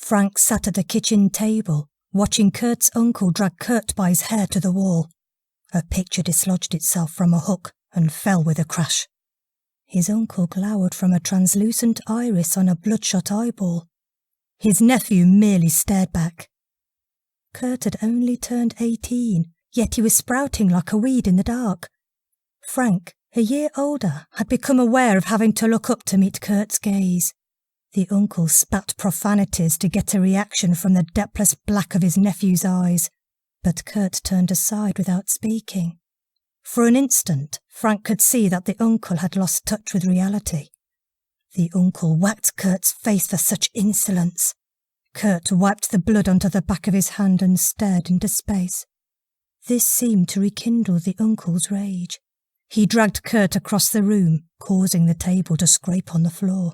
Frank sat at the kitchen table, watching Kurt's uncle drag Kurt by his hair to the wall. A picture dislodged itself from a hook and fell with a crash. His uncle glowered from a translucent iris on a bloodshot eyeball. His nephew merely stared back. Kurt had only turned 18, yet he was sprouting like a weed in the dark. Frank, a year older, had become aware of having to look up to meet Kurt's gaze. The uncle spat profanities to get a reaction from the depthless black of his nephew's eyes, but Kurt turned aside without speaking. For an instant, Frank could see that the uncle had lost touch with reality. The uncle whacked Kurt's face for such insolence. Kurt wiped the blood onto the back of his hand and stared into space. This seemed to rekindle the uncle's rage. He dragged Kurt across the room, causing the table to scrape on the floor.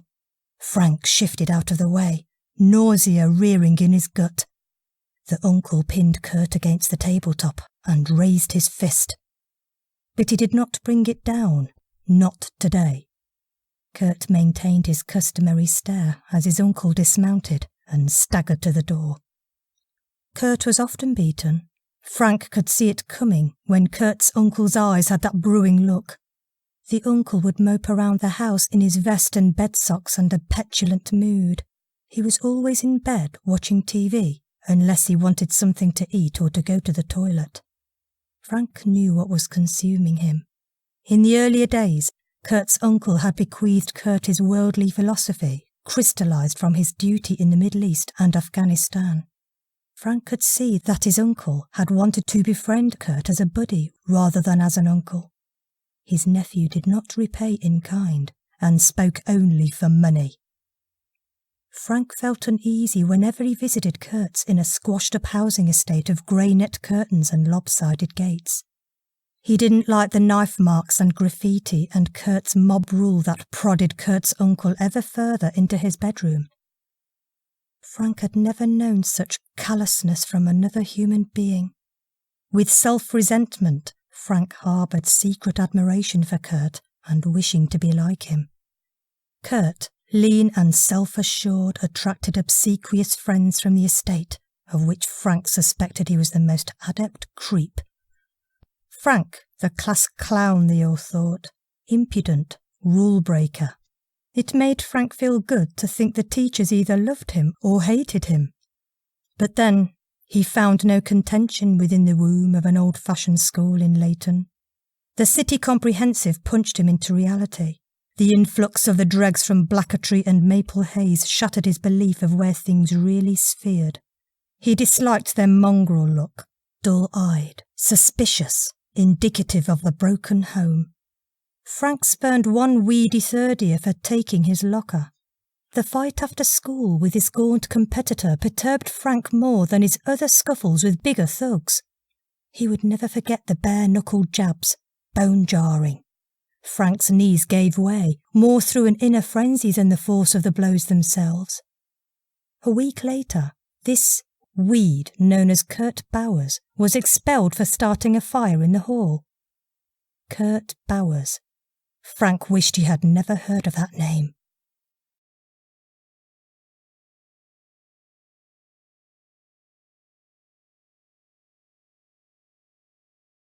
Frank shifted out of the way, nausea rearing in his gut. The uncle pinned Kurt against the tabletop and raised his fist. But he did not bring it down, not today. Kurt maintained his customary stare as his uncle dismounted and staggered to the door. Kurt was often beaten. Frank could see it coming when Kurt's uncle's eyes had that brewing look. The uncle would mope around the house in his vest and bed socks and a petulant mood. He was always in bed watching TV, unless he wanted something to eat or to go to the toilet. Frank knew what was consuming him. In the earlier days, Kurt's uncle had bequeathed Kurt his worldly philosophy, crystallized from his duty in the Middle East and Afghanistan. Frank could see that his uncle had wanted to befriend Kurt as a buddy rather than as an uncle. His nephew did not repay in kind and spoke only for money. Frank felt uneasy whenever he visited Kurt's in a squashed-up housing estate of grey net curtains and lopsided gates. He didn't like the knife marks and graffiti and Kurt's mob rule that prodded Kurt's uncle ever further into his bedroom. Frank had never known such callousness from another human being. With self-resentment, Frank harboured secret admiration for Kurt and wishing to be like him. Kurt, lean and self-assured, attracted obsequious friends from the estate, of which Frank suspected he was the most adept creep. Frank, the class clown, they all thought, impudent, rule-breaker. It made Frank feel good to think the teachers either loved him or hated him. But then, he found no contention within the womb of an old-fashioned school in Leighton. The city comprehensive punched him into reality. The influx of the dregs from Blackertree and Maple Haze shattered his belief of where things really sphered. He disliked their mongrel look, dull-eyed, suspicious, indicative of the broken home. Frank spurned one weedy third-year for taking his locker. The fight after school with his gaunt competitor perturbed Frank more than his other scuffles with bigger thugs. He would never forget the bare-knuckled jabs, bone-jarring. Frank's knees gave way, more through an inner frenzy than the force of the blows themselves. A week later, this weed known as Kurt Bowers was expelled for starting a fire in the hall. Kurt Bowers. Frank wished he had never heard of that name.